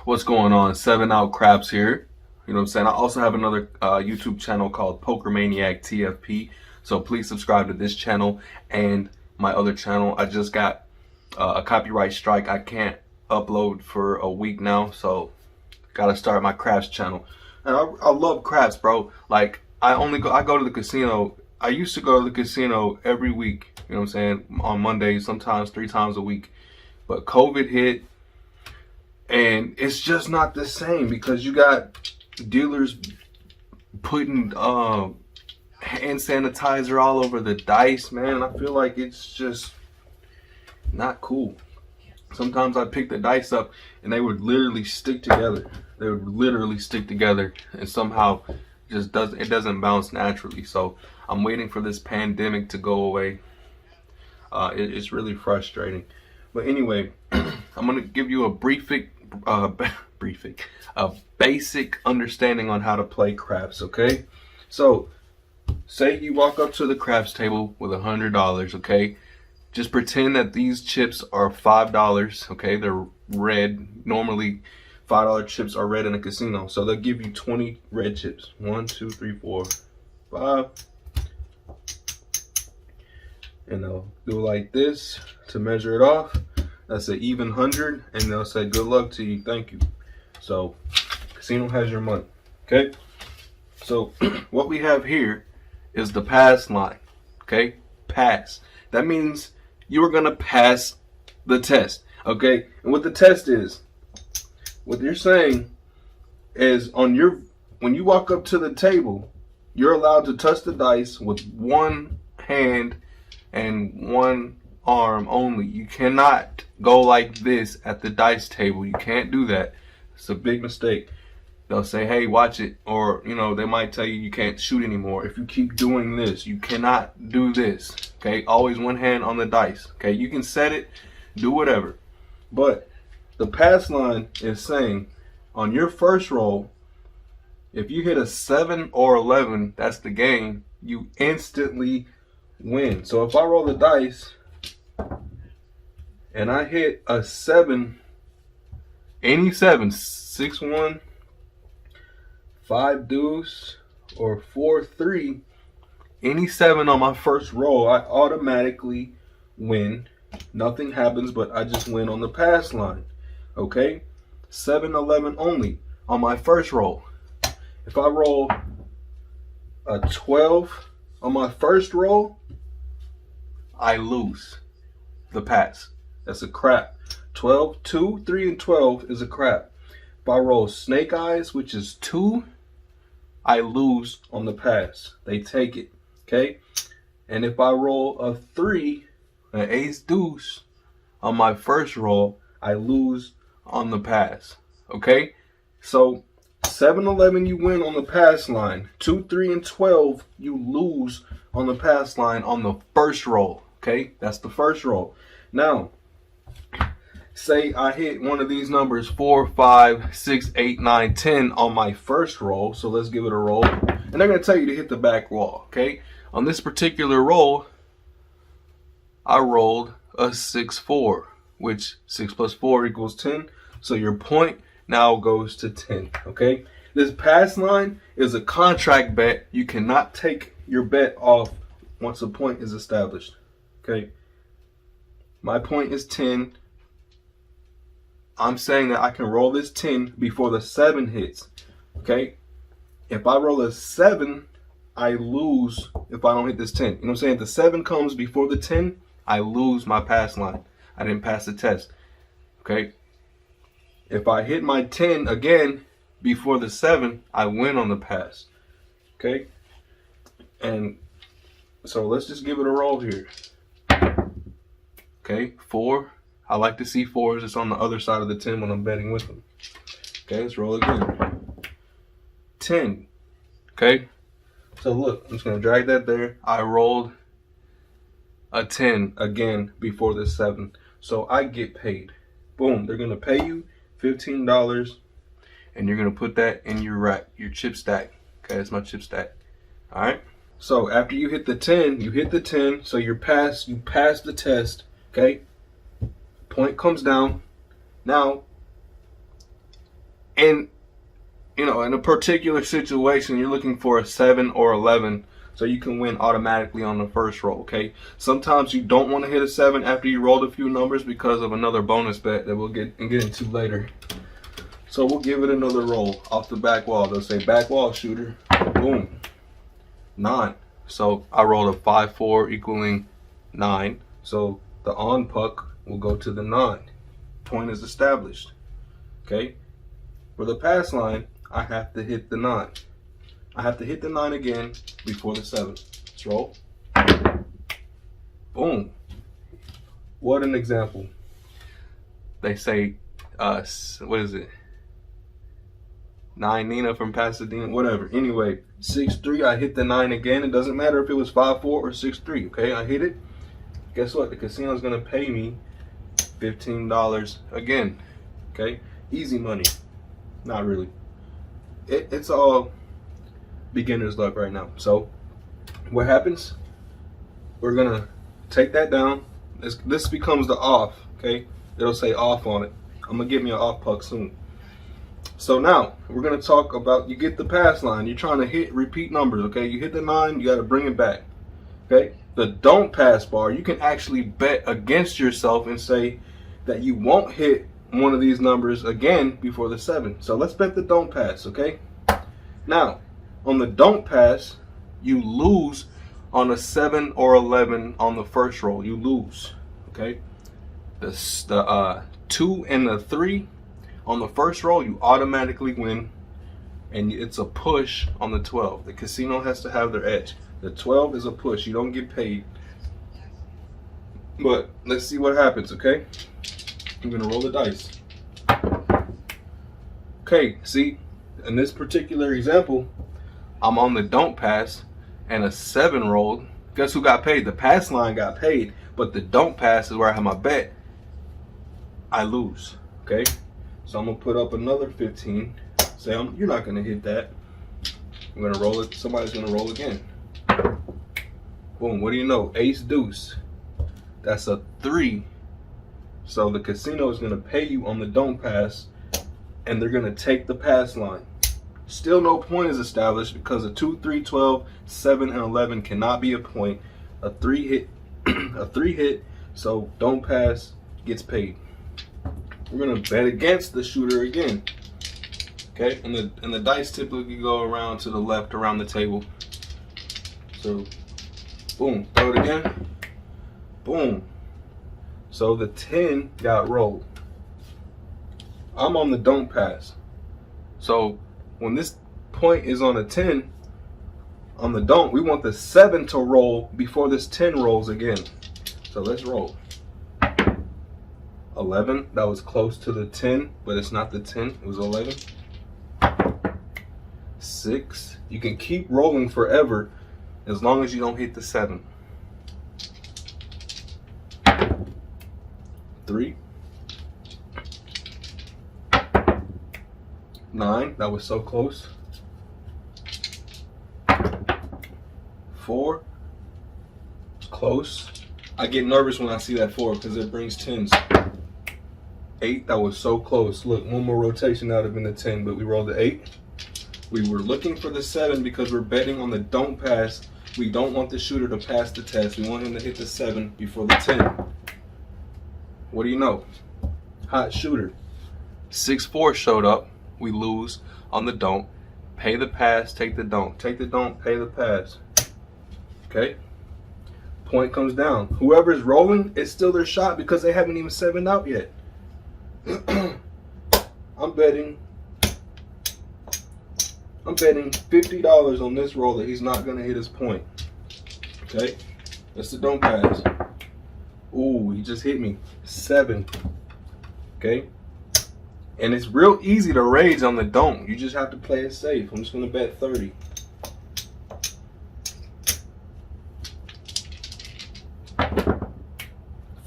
What's going on? 7Out Craps here. You know what I'm saying? I also have another YouTube channel called Poker Maniac TFP. So please subscribe to this channel and my other channel. I just got a copyright strike. I can't upload for a week now, so gotta start my craps channel. And I love craps, bro. Like I go to the casino. I used to go to the casino every week. You know what I'm saying? On Mondays, sometimes 3 times a week. But COVID hit. And it's just not the same because you got dealers putting hand sanitizer all over the dice, man. I feel like it's just not cool. Sometimes I pick the dice up and they would literally stick together. They would literally stick together, and somehow it doesn't bounce naturally. So I'm waiting for this pandemic to go away. It's really frustrating. But anyway, I'm gonna give you a basic understanding on how to play craps. Okay, so say you walk up to the craps table with $100. Okay, just pretend that these chips are $5. Okay, they're red. Normally, $5 chips are red in a casino, so they'll give you 20 red chips. 1, 2, 3, 4, 5. And they'll do like this to measure it off. That's an even 100, and they'll say good luck to you, thank you. So casino has your money. Okay, so what we have here is the pass line. Okay, pass, that means you are gonna pass the test. Okay, and what the test is, what you're saying is when you walk up to the table, you're allowed to touch the dice with one hand and one arm only. You cannot go like this at the dice table. You can't do that. It's a big mistake. They'll say, hey, watch it, or they might tell you you can't shoot anymore if you keep doing this. You cannot do this. Okay, always one hand on the dice. Okay, you can set it, do whatever, but the pass line is saying on your first roll, if you hit a 7 or 11, that's the game. You instantly win. So if I roll the dice and I hit a 7, any 7, 6, 1, 5 deuce, or 4, 3, any 7 on my first roll, I automatically win. Nothing happens, but I just win on the pass line. Okay, 7, 11 only on my first roll. If I roll a 12 on my first roll, I lose the pass. That's a crap. 12, 2, 3, and 12 is a crap. If I roll snake eyes, which is 2, I lose on the pass. They take it. Okay, and if I roll a 3, an ace deuce on my first roll, I lose on the pass. Okay, so 7, 11 you win on the pass line. 2, 3, and 12 you lose on the pass line on the first roll. Okay, that's the first roll. Now, say I hit one of these numbers 4, 5, 6, 8, 9, 10 on my first roll. So let's give it a roll. And they're going to tell you to hit the back wall. Okay, on this particular roll, I rolled a 6, 4, which 6 plus 4 equals 10. So your point now goes to 10. Okay, this pass line is a contract bet. You cannot take your bet off once a point is established. Okay, my point is 10. I'm saying that I can roll this 10 before the 7 hits. Okay, if I roll a 7, I lose if I don't hit this 10. You know what I'm saying? If the 7 comes before the 10, I lose my pass line. I didn't pass the test. Okay, if I hit my 10 again before the 7, I win on the pass. Okay, and so let's just give it a roll here. Okay, 4. I like to see 4s. It's on the other side of the 10 when I'm betting with them. Okay, let's roll again. 10. Okay, so look, I'm just going to drag that there. I rolled a 10 again before the 7. So I get paid. Boom, they're going to pay you $15, and you're going to put that in your rack, your chip stack. Okay, that's my chip stack. All right, so after you hit the 10, you hit the 10, so you pass the test. Okay, point comes down. Now And you know, in a particular situation, you're looking for a 7 or 11 so you can win automatically on the first roll, okay? Sometimes you don't want to hit a 7 after you rolled a few numbers because of another bonus bet that we'll get into later. So we'll give it another roll off the back wall. They'll say back wall shooter. Boom. 9. So I rolled a 5-4 equaling 9. So the on puck will go to the 9. Point is established, okay? For the pass line, I have to hit the 9. I have to hit the 9 again before the 7. Let's roll. Boom. What an example. They say, what is it? 9 Nina from Pasadena, whatever. Anyway, 6-3, I hit the 9 again. It doesn't matter if it was 5-4 or 6-3, okay? I hit it. Guess what? The casino's going to pay me $15 again, okay? Easy money. Not really. It's all beginner's luck right now. So what happens? We're gonna take that down. This becomes the off, okay? It'll say off on it. I'm gonna give me an off puck soon. So now we're gonna talk about, you get the pass line. You're trying to hit repeat numbers, okay? You hit the 9, you gotta bring it back, okay? The don't pass bar, you can actually bet against yourself and say that you won't hit one of these numbers again before the 7. So let's bet the don't pass, okay? Now, on the don't pass, you lose on a 7 or 11 on the first roll. You lose, okay? The 2 and the 3 on the first roll, you automatically win, and it's a push on the 12. The casino has to have their edge. The 12 is a push. You don't get paid. But let's see what happens, okay? I'm gonna roll the dice. Okay, see, in this particular example, I'm on the don't pass and a 7 rolled. Guess who got paid? The pass line got paid, but the don't pass is where I have my bet. I lose, okay? So I'm gonna put up another 15. Say, you're not gonna hit that. I'm gonna roll it, somebody's gonna roll again. Boom, what do you know? Ace deuce. That's a 3. So the casino is going to pay you on the don't pass, and they're going to take the pass line. Still no point is established because a 2, 3, 12, 7, and 11 cannot be a point. A 3 hit, a 3 hit, so don't pass gets paid. We're going to bet against the shooter again. Okay, and the dice typically go around to the left around the table. So, boom, throw it again. Boom. So the 10 got rolled. I'm on the don't pass. So when this point is on a 10, on the don't, we want the 7 to roll before this 10 rolls again. So let's roll. 11, that was close to the 10, but it's not the 10, it was 11. 6, you can keep rolling forever as long as you don't hit the 7. 3, 9, that was so close. 4, close. I get nervous when I see that 4 because it brings 10s. 8, that was so close. Look, one more rotation, that would have been the 10, but we rolled the 8. We were looking for the 7 because we're betting on the don't pass. We don't want the shooter to pass the test. We want him to hit the 7 before the 10. What do you know? Hot shooter. 6-4 showed up. We lose on the don't. Pay the pass, take the don't. Take the don't, pay the pass. Okay? Point comes down. Whoever's rolling, it's still their shot because they haven't even 7'd out yet. I'm betting $50 on this roll that he's not going to hit his point. Okay? That's the don't pass. Ooh, he just hit me. 7. Okay? And it's real easy to raise on the don't. You just have to play it safe. I'm just going to bet 30.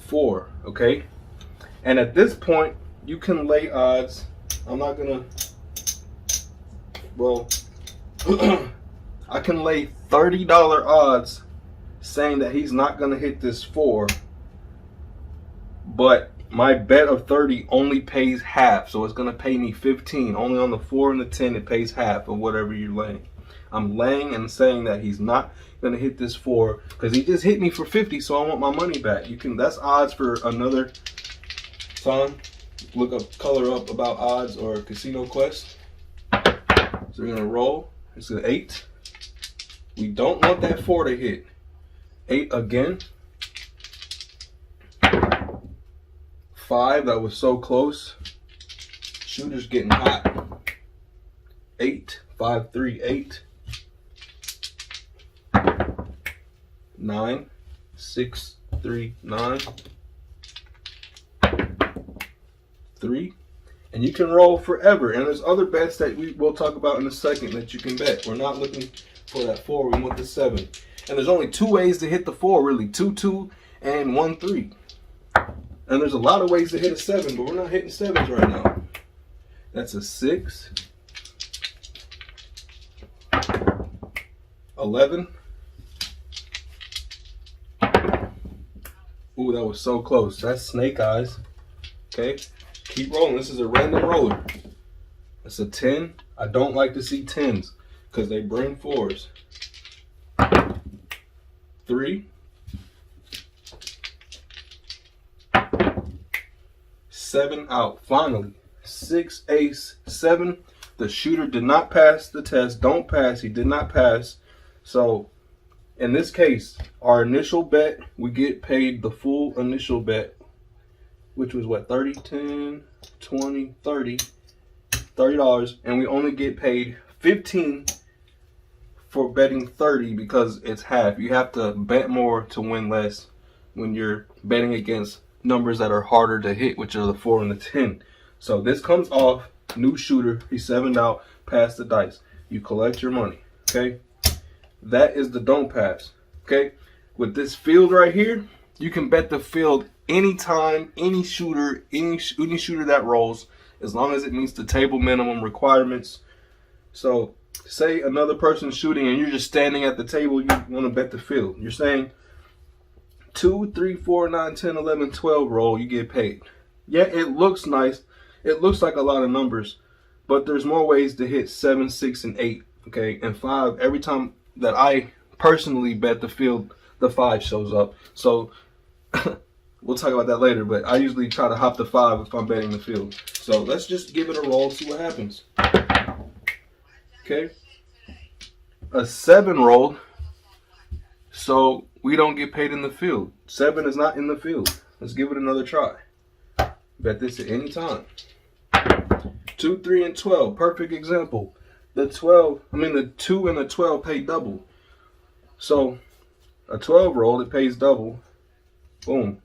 $4. Okay? And at this point, you can lay odds. I'm not going to... Well, I can lay $30 odds saying that he's not going to hit this 4. But my bet of 30 only pays half. So it's going to pay me 15. Only on the 4 and the 10 it pays half of whatever you're laying. I'm laying and saying that he's not going to hit this 4 because he just hit me for 50, so I want my money back. You can, that's odds for another time. Look up, color up about odds or Casino Quest. So we're going to roll. It's an 8. We don't want that 4 to hit. 8 again. 5, that was so close. Shooter's getting hot. 8, 5, 3, 8. 9, 6, 3, 9. 3. And you can roll forever. And there's other bets that we'll talk about in a second that you can bet. We're not looking for that 4, we want the 7. And there's only 2 ways to hit the 4, really. 2, 2, and 1, 3. And there's a lot of ways to hit a 7, but we're not hitting 7s right now. That's a 6. 11. Ooh, that was so close. That's snake eyes. Okay, keep rolling. This is a random roller. That's a 10. I don't like to see 10s because they bring 4s. 3. 7 out. Finally. 6, ace, 7. The shooter did not pass the test. Don't pass. He did not pass. So in this case, our initial bet, we get paid the full initial bet, which was what, 30, 10, 20, 30, $30, and we only get paid 15 for betting 30 because it's half. You have to bet more to win less when you're betting against numbers that are harder to hit, which are the 4 and the 10. So this comes off, new shooter, he's 7'd out, pass the dice. You collect your money, okay? That is the don't pass, okay? With this field right here, you can bet the field anytime, any shooter, any shooter that rolls, as long as it meets the table minimum requirements. So say another person's shooting and you're just standing at the table, you want to bet the field. You're saying 2, 3, 4, 9, 10, 11, 12 roll, you get paid. Yeah, it looks nice. It looks like a lot of numbers, but there's more ways to hit 7, 6, and 8, okay? And 5, every time that I personally bet the field, the 5 shows up. So we'll talk about that later, but I usually try to hop the 5 if I'm betting the field. So let's just give it a roll, see what happens. Okay, a 7 rolled, so we don't get paid in the field. 7 is not in the field. Let's give it another try. Bet this at any time. 2, 3, and 12, perfect example. The 2 and the 12 pay double. So a 12 roll, it pays double. Boom,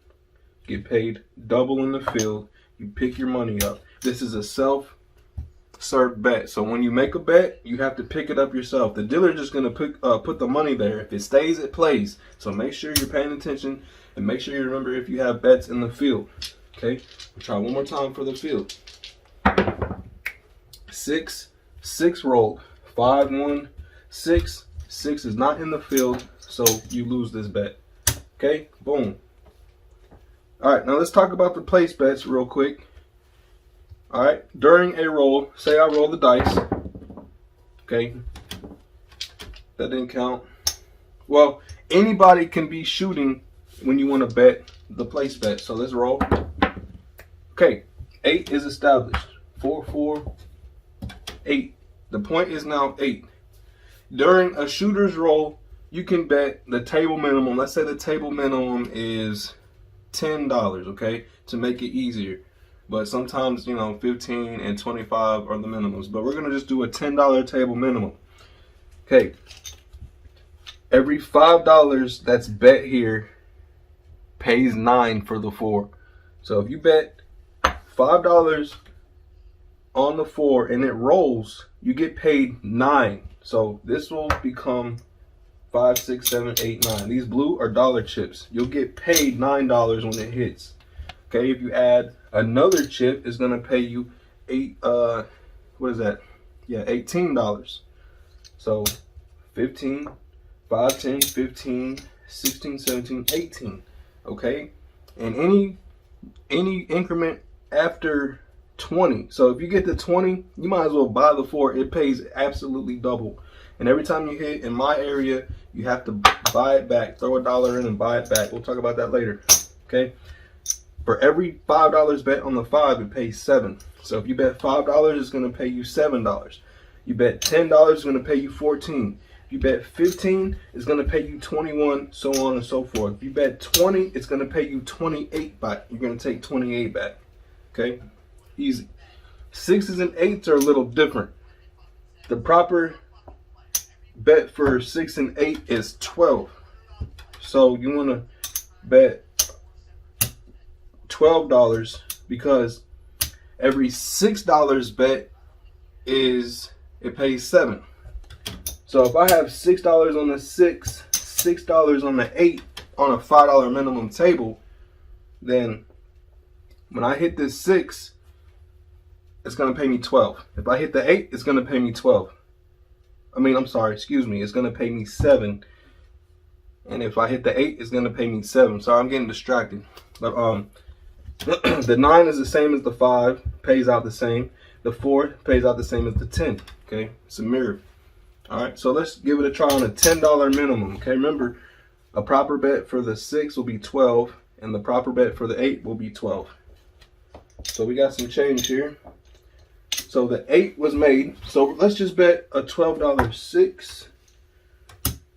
get paid double in the field. You pick your money up. This is a self-serve bet. So when you make a bet, you have to pick it up yourself. The dealer is just going to put the money there. If it stays, it plays. So make sure you're paying attention and make sure you remember if you have bets in the field. Okay, we'll try one more time for the field. 6, 6 rolled. 5, 1, 6. 6 is not in the field, so you lose this bet. Okay, boom. All right, now let's talk about the place bets real quick. All right, during a roll, say I roll the dice. Okay, that didn't count. Well, anybody can be shooting when you want to bet the place bet. So let's roll. Okay, 8 is established. 4, 4, 8. The point is now 8. During a shooter's roll, you can bet the table minimum. Let's say the table minimum is $10, okay, to make it easier. But sometimes, 15 and 25 are the minimums. But we're going to just do a $10 table minimum. Okay. Every $5 that's bet here pays 9 for the 4. So if you bet $5 on the 4 and it rolls, you get paid 9. So this will become 5, 6, 7, 8, 9. These blue are dollar chips. You'll get paid $9 when it hits. Okay, if you add another chip, it's gonna pay you $18. So 15, 5, 10, 15, 16, 17, 18. Okay, and any any increment after 20. So if you get to 20, you might as well buy the 4. It pays absolutely double. And every time you hit in my area, you have to buy it back. Throw $1 in and buy it back. We'll talk about that later. Okay. For every $5 bet on the 5, it pays 7. So if you bet $5, it's going to pay you $7. You bet $10, it's going to pay you 14. If you bet 15, it's going to pay you 21, so on and so forth. If you bet 20, it's going to pay you 28 back. You're going to take 28 back. Okay? Easy. 6s and 8s are a little different. The proper bet for 6 and 8 is 12. So you want to bet $12 because every $6 bet it pays 7. So if I have $6 on the 6, $6 on the 8 on a $5 minimum table, then when I hit this 6, it's going to pay me 12. If I hit the 8, it's going to pay me 12. It's going to pay me 7. And if I hit the 8, it's going to pay me 7. So I'm getting distracted. But the 9 is the same as the 5, pays out the same. The 4 pays out the same as the 10. Okay, it's a mirror. All right, so let's give it a try on a $10 minimum. Okay, remember, a proper bet for the 6 will be 12, and the proper bet for the 8 will be 12. So we got some change here. So the 8 was made. So let's just bet a $12 6.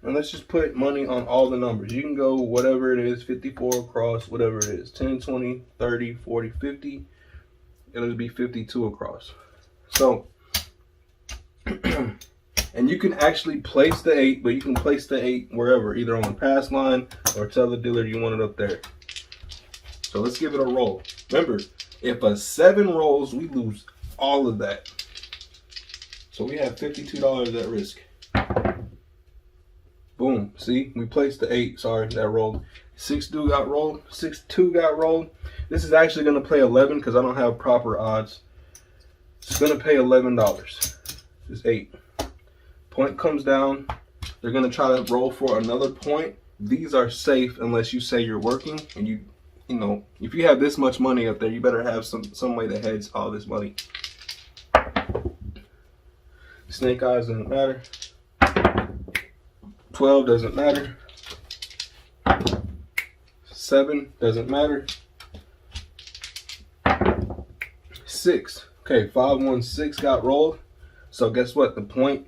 And let's just put money on all the numbers. You can go whatever it is, 54 across, whatever it is. 10, 20, 30, 40, 50. It'll be 52 across. So, and you can actually place the 8, but you can place the 8 wherever, either on the pass line or tell the dealer you want it up there. So let's give it a roll. Remember, if a 7 rolls, we lose all of that. So we have $52 at risk. Boom. See, we placed the 8. Sorry, that rolled. 6-2 got rolled. 6-2 got rolled. This is actually going to play 11 because I don't have proper odds. It's going to pay $11. This 8. Point comes down. They're going to try to roll for another point. These are safe unless you say you're working. And you know, if you have this much money up there, you better have some way to hedge all this money. Snake eyes doesn't matter. 12 doesn't matter. 7 doesn't matter. 6. Okay, 5, 1, 6 got rolled. So guess what? The point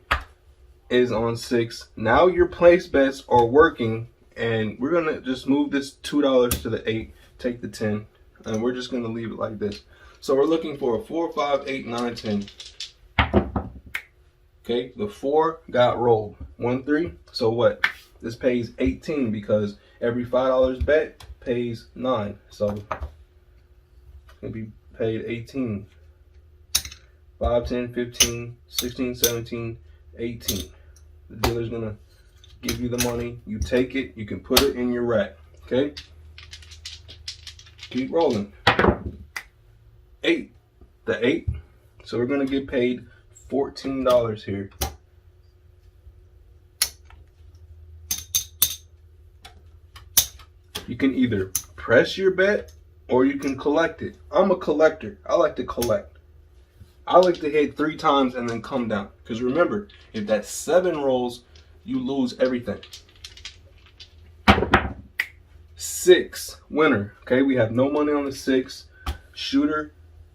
is on 6. Now your place bets are working, and we're gonna just move this $2 to the 8, take the 10, and we're just gonna leave it like this. So we're looking for a 4, 5, 8, 9, 10. Okay, the 4 got rolled. 1, 3. So what? This pays 18 because every $5 bet pays 9. So it's gonna be paid 18. 5, 10, 15, 16, 17, 18. The dealer's gonna give you the money. You take it. You can put it in your rack. Okay. Keep rolling. 8. The 8. So we're gonna get paid $14 here. You can either press your bet or you can collect it. I'm a collector. I like to collect. I like to hit 3 times and then come down. Because remember, if that 7 rolls, you lose everything. 6, winner. Okay, we have no money on the 6. Shooter,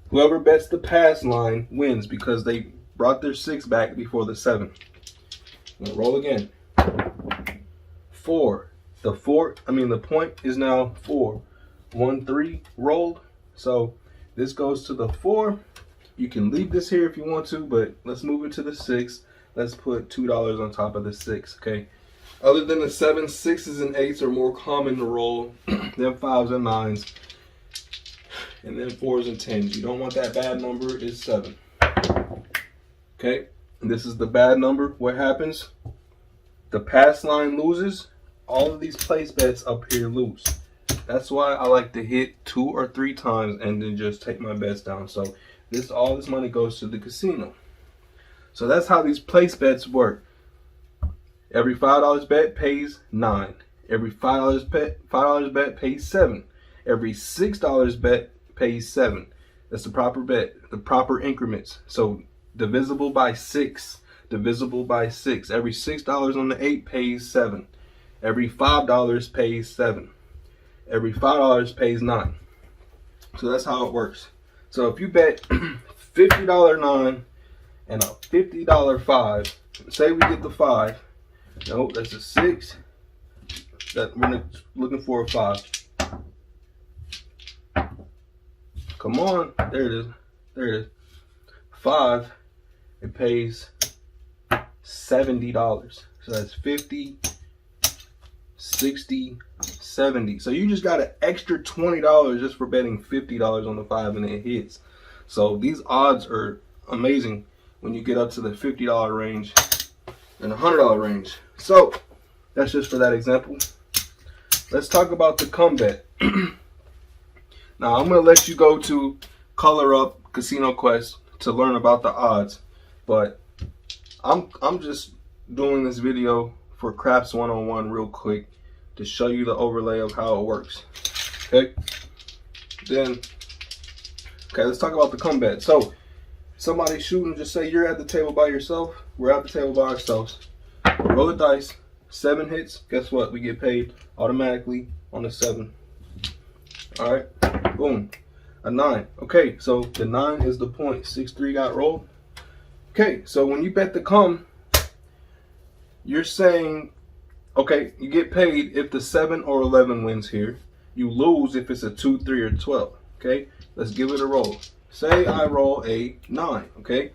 whoever bets the pass line wins because they brought their 6 back before the 7. I'm gonna roll again. 4. The point is now 4. 1, 3 rolled. So this goes to the 4. You can leave this here if you want to, but let's move it to the 6. Let's put $2 on top of the 6. Okay. Other than the 7, 6s and 8s are more common to roll than 5s and 9s. And then 4s and 10s. You don't want that bad number. It's 7. Okay. And this is the bad number. What happens? The pass line loses. All of these place bets up here lose. That's why I like to hit 2 or 3 times and then just take my bets down. So all this money goes to the casino. So that's how these place bets work. Every $5 bet pays 9. Every $5 bet pays 7. Every $6 bet pays 7. That's the proper bet, the proper increments. So divisible by 6, divisible by 6. Every $6 on the 8 pays 7. Every $5 pays 7. Every $5 pays 9. So that's how it works. So if you bet $50 9 and a $50 5, say we get the 5. No, that's a 6. That we're looking for a 5. Come on, there it is. There it is. 5. It pays $70. So that's 50, 60, 70. So you just got an extra $20 just for betting $50 on the 5 and it hits. So these odds are amazing when you get up to the $50 range and the $100 range. So that's just for that example. Let's talk about the come bet. Now I'm gonna let you go to Color Up Casino Quest to learn about the odds, but I'm just doing this video for Craps 101 real quick to show you the overlay of how it works. Okay, let's talk about the come bet. So somebody shooting, just say you're at the table by yourself. We're at the table by ourselves. Roll the dice. 7 hits. Guess what? We get paid automatically on the 7. All right. Boom. A 9. Okay, so the 9 is the point. 6-3 got rolled. Okay, so when you bet the come, you're saying, okay, you get paid if the 7 or 11 wins here. You lose if it's a 2, 3, or 12. Okay, let's give it a roll. Say I roll a 9. Okay,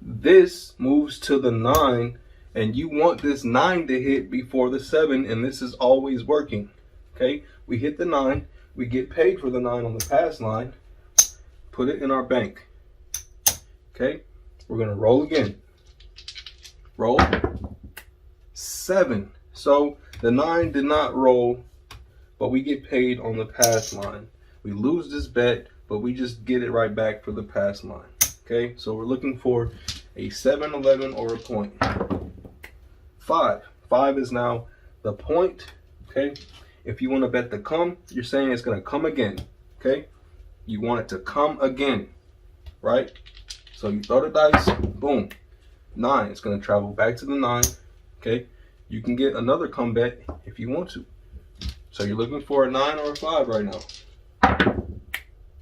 this moves to the 9, and you want this 9 to hit before the 7, and this is always working. Okay, we hit the 9. We get paid for the 9 on the pass line. Put it in our bank. Okay, we're gonna roll again. Roll 7. So the 9 did not roll, but we get paid on the pass line. We lose this bet, but we just get it right back for the pass line. Okay, so we're looking for a 7, 11, or a point. 5. 5 is now the point. Okay. If you want to bet the come, you're saying it's going to come again. Okay? You want it to come again. Right? So you throw the dice. Boom. 9. It's going to travel back to the 9. Okay? You can get another come bet if you want to. So you're looking for a 9 or a 5 right now.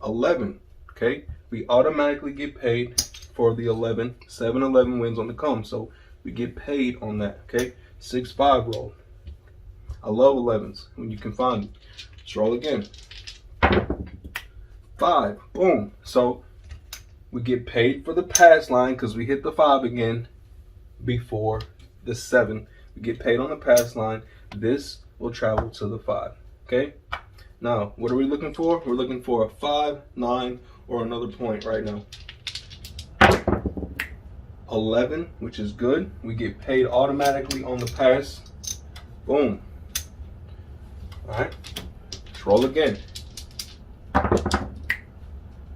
11. Okay? We automatically get paid for the 11. 7, 11 wins on the come. So we get paid on that. Okay? 6, 5 roll. I love 11s when you can find them. Let's roll again. 5. Boom. So we get paid for the pass line because we hit the 5 again before the 7. We get paid on the pass line. This will travel to the 5. Okay? Now, what are we looking for? We're looking for a 5, 9, or another point right now. 11, which is good. We get paid automatically on the pass. Boom. Alright, let's roll again.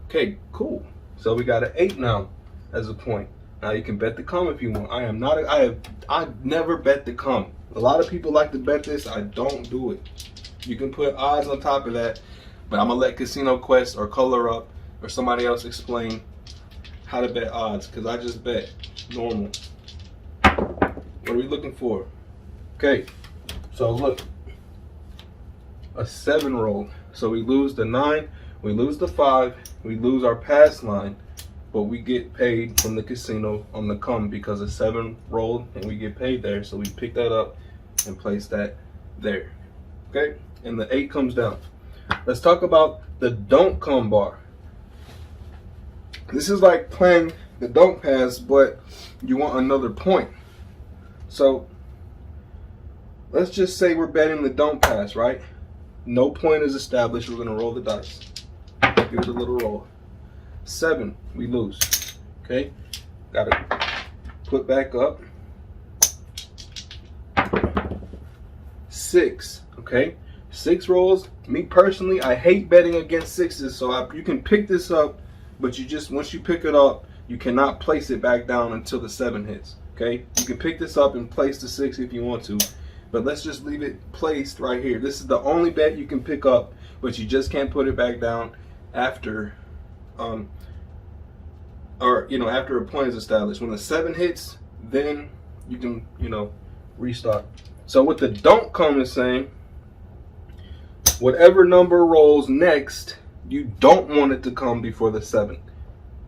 Okay, cool. So we got an 8 now as a point. Now you can bet the come if you want. I've never bet the come. A lot of people like to bet this. I don't do it. You can put odds on top of that, but I'm gonna let Casino Quest or Color Up or somebody else explain how to bet odds, because I just bet normal. What are we looking for? Okay, so look. A 7 roll. So we lose the 9, we lose the 5, we lose our pass line, but we get paid from the casino on the come because a 7 rolled and we get paid there. So we pick that up and place that there. Okay, and the 8 comes down. Let's talk about the don't come bar. This is like playing the don't pass, but you want another point. So let's just say we're betting the don't pass, right? No point is established. We're going to roll the dice. Give it a little roll. 7, we lose. Okay? Got to put back up. 6, okay? 6 rolls. Me personally, I hate betting against 6s, so you can pick this up, but you just, once you pick it up, you cannot place it back down until the 7 hits. Okay? You can pick this up and place the 6 if you want to. But let's just leave it placed right here. This is the only bet you can pick up but you just can't put it back down after after a point is established. When the 7 hits, then you can, restart. So what the don't come is saying, whatever number rolls next, you don't want it to come before the 7.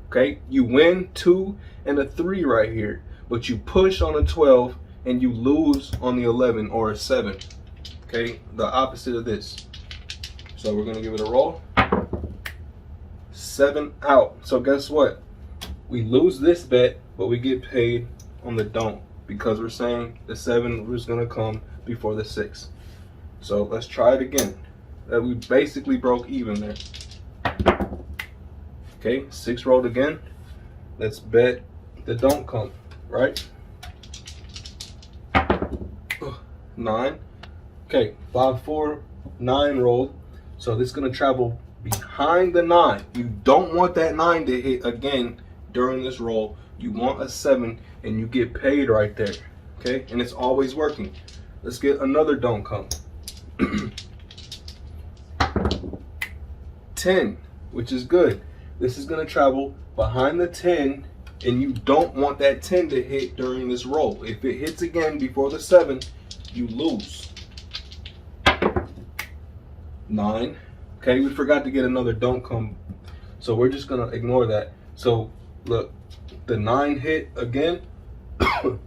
Okay, you win 2 and a 3 right here, but you push on a 12 and you lose on the 11 or a 7. Okay, the opposite of this. So we're gonna give it a roll. 7 out. So guess what? We lose this bet, but we get paid on the don't, because we're saying the 7 was gonna come before the 6. So let's try it again. We basically broke even there. Okay, 6 rolled again. Let's bet the don't come, right? 9. Okay, 5, 4, 9 rolled. So this is gonna travel behind the 9. You don't want that 9 to hit again during this roll. You want a 7 and you get paid right there. Okay, and it's always working. Let's get another don't come. 10, which is good. This is going to travel behind the 10, and you don't want that 10 to hit during this roll. If it hits again before the 7, you lose. 9. Okay, we forgot to get another don't come, so we're just going to ignore that. So look, the 9 hit again.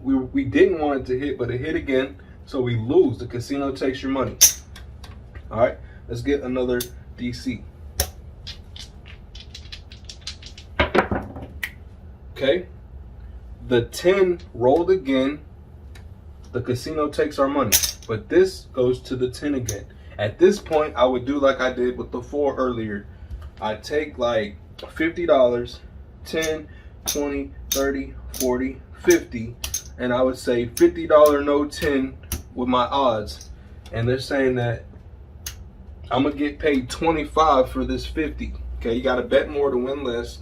we didn't want it to hit, but it hit again, so we lose. The casino takes your money. All right, let's get another DC. Okay, the 10 rolled again. The casino takes our money, but this goes to the 10 again. At this point, I would do like I did with the 4 earlier. I take like $50, 10, 20, 30, 40, 50, and I would say $50 no 10 with my odds. And they're saying that I'm gonna get paid 25 for this 50. Okay, you gotta bet more to win less,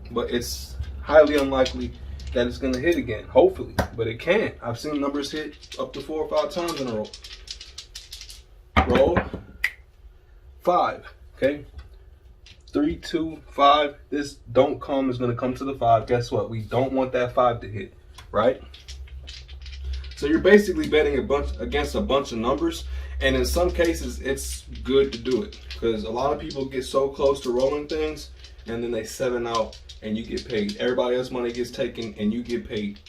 but it's highly unlikely that it's gonna hit again. Hopefully, but it can. I've seen numbers hit up to 4 or 5 times in a row. Roll 5. Okay, 3, 2, 5. This don't come is gonna come to the 5. Guess what? We don't want that 5 to hit, right? So you're basically betting against a bunch of numbers, and in some cases it's good to do it, because a lot of people get so close to rolling things and then they 7 out and you get paid. Everybody else's money gets taken and you get paid.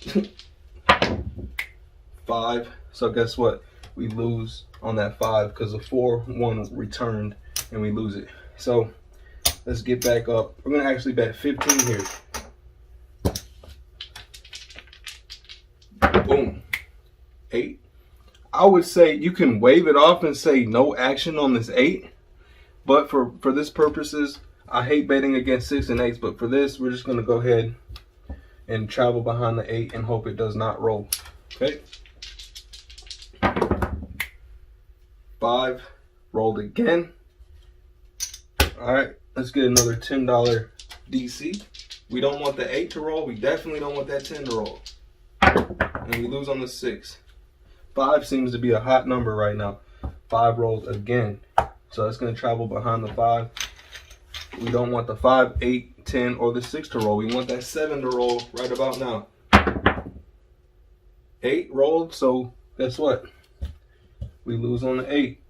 5. So guess what? We lose on that 5 because the 4-1 returned and we lose it. So let's get back up. We're gonna actually bet 15 here. Boom. 8. I would say you can wave it off and say no action on this 8, but for this purposes, I hate betting against 6 and 8s, but for this, we're just going to go ahead and travel behind the 8 and hope it does not roll. Okay. 5 rolled again. All right, let's get another $10 DC. We don't want the 8 to roll. We definitely don't want that 10 to roll. And we lose on the 6. 5 seems to be a hot number right now. 5 rolled again. So that's going to travel behind the 5. We don't want the 5, 8, 10, or the 6 to roll. We want that 7 to roll right about now. 8 rolled, so guess what? We lose on the 8.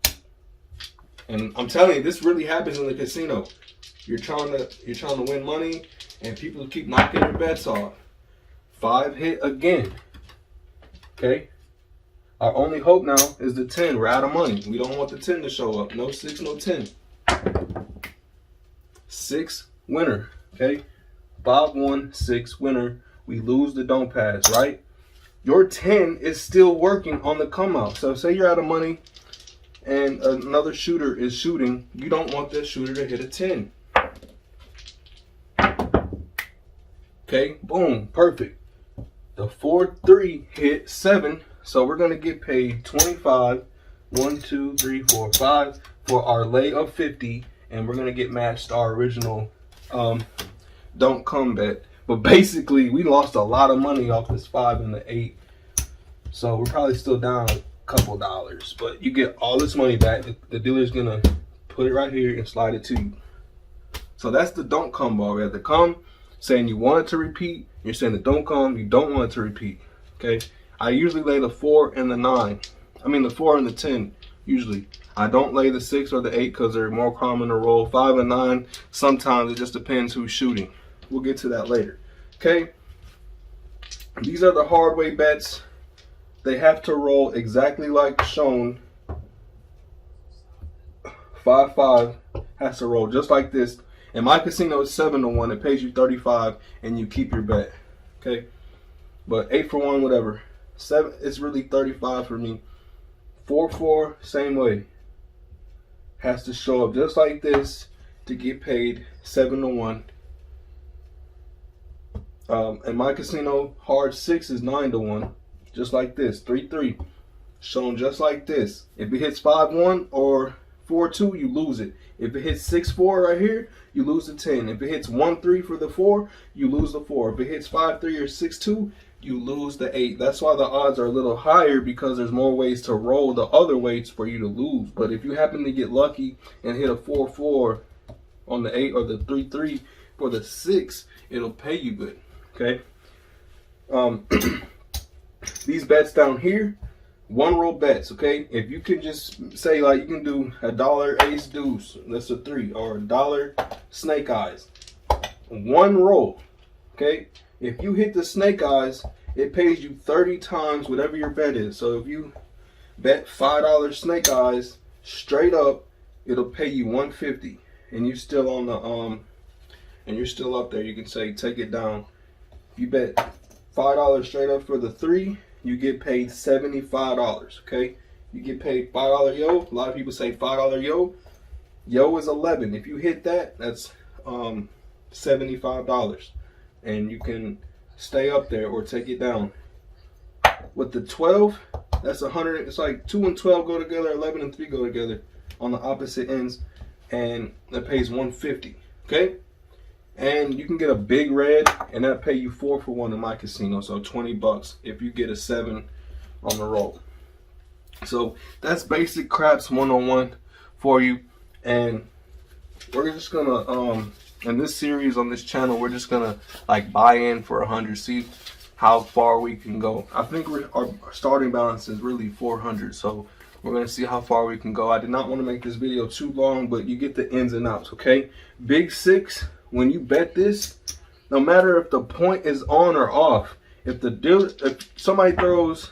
And I'm telling you, this really happens in the casino. You're trying to win money, and people keep knocking your bets off. 5 hit again. Okay. Our only hope now is the 10. We're out of money. We don't want the 10 to show up. No 6, no 10. 6 winner. Okay. 5, 1, 6 winner. We lose the don't pass, right? Your 10 is still working on the come out. So say you're out of money and another shooter is shooting. You don't want that shooter to hit a 10. Okay. Boom. Perfect. The 4-3 hit 7. So we're going to get paid 25, 1, 2, 3, 4, 5 for our lay of 50, and we're going to get matched our original don't come bet. But basically, we lost a lot of money off this 5 and the 8. So we're probably still down a couple dollars, but you get all this money back. The dealer's going to put it right here and slide it to you. So that's the don't come ball. We have the come, saying you want it to repeat. You're saying the don't come, you don't want it to repeat. Okay. I usually lay the 4 and the 9. I mean the 4 and the 10. Usually. I don't lay the 6 or the 8 because they're more common to roll. 5 and 9. Sometimes it just depends who's shooting. We'll get to that later. Okay. These are the hard way bets. They have to roll exactly like shown. 5-5 has to roll just like this. In my casino, it's 7-1. It pays you 35, and you keep your bet. Okay, but 8 for 1, whatever. 7, it's really 35 for me. 4-4, same way. Has to show up just like this to get paid 7-1. In my casino, hard 6 is 9-1, just like this. 3-3, shown just like this. If it hits 5-1 or 4-2, you lose it. If it hits 6-4 right here, you lose the 10. If it hits 1-3 for the 4, you lose the 4. If it hits 5-3 or 6-2, you lose the 8. That's why the odds are a little higher, because there's more ways to roll the other weights for you to lose. But if you happen to get lucky and hit a 4-4 on the 8 or the 3-3 for the 6, it'll pay you good. Okay. These bets down here, one roll bets. Okay, if you can just say, like, you can do $1 ace deuce, that's a 3, or $1 snake eyes, one roll. Okay, if you hit the snake eyes, it pays you 30 times whatever your bet is. So if you bet $5 snake eyes straight up, it'll pay you 150, and you're still on the and you're still up there. You can say take it down. If you bet $5 straight up for the 3, you get paid $75. Okay, you get paid $5 yo. A lot of people say $5 yo. Yo is 11. If you hit that, that's $75, and you can stay up there or take it down. With the 12, that's 100. It's like 2 and 12 go together, 11 and 3 go together on the opposite ends, and that pays 150. Okay, and you can get a big red, and that pay you 4 for 1 in my casino, so $20 if you get a 7 on the roll. So that's basic craps 101 for you, and we're just gonna in this series on this channel, we're just gonna like buy in for 100, see how far we can go. I think our starting balance is really 400, so we're gonna see how far we can go. I did not want to make this video too long, but you get the ins and outs. Okay, big 6. When you bet this, no matter if the point is on or off, if somebody throws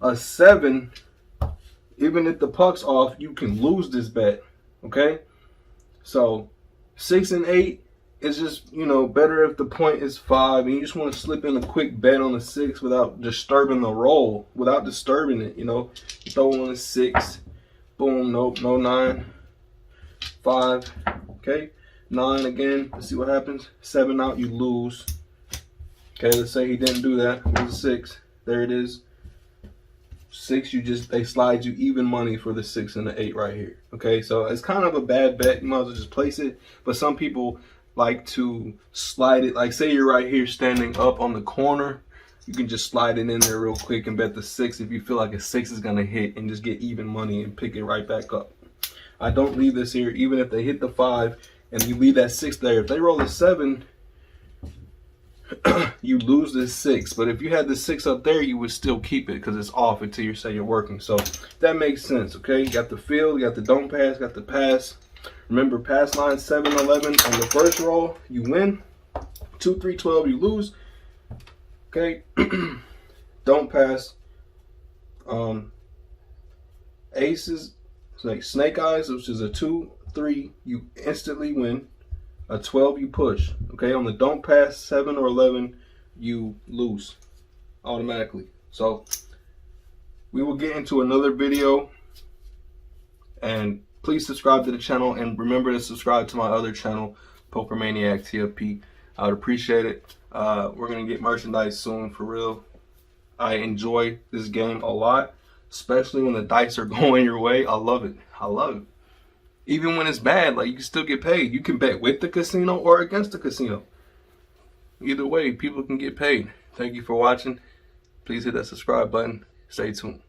a 7, even if the puck's off, you can lose this bet. Okay, so 6 and 8 is just, you know, better if the point is 5 and you just want to slip in a quick bet on the 6 without disturbing the roll, without disturbing it. You know, you throw on a 6, boom, nope, no 9, 5, okay. 9 again, let's see what happens. 7 out, you lose. Okay, let's say he didn't do that. It was a 6. There it is. 6, they slide you even money for the 6 and the 8 right here. Okay, so it's kind of a bad bet. You might as well just place it. But some people like to slide it. Like, say you're right here standing up on the corner. You can just slide it in there real quick and bet the 6 if you feel like a 6 is going to hit, and just get even money and pick it right back up. I don't leave this here, even if they hit the 5. And you leave that 6 there. If they roll a 7, you lose this 6. But if you had the 6 up there, you would still keep it because it's off until you say you're working. So that makes sense. Okay, you got the field, you got the don't pass, got the pass. Remember, pass line 7-11 on the first roll, you win. 2-3-12, you lose. Okay, don't pass. Aces, like snake eyes, which is a 2-3, you instantly win. A 12, you push. Okay, on the don't pass 7 or 11, you lose automatically. So we will get into another video, and please subscribe to the channel, and remember to subscribe to my other channel, Poker Maniac TFP. I would appreciate it. We're gonna get merchandise soon, for real. I enjoy this game a lot, especially when the dice are going your way. I love it. I love it. Even when it's bad, like, you can still get paid. You can bet with the casino or against the casino. Either way, people can get paid. Thank you for watching. Please hit that subscribe button. Stay tuned.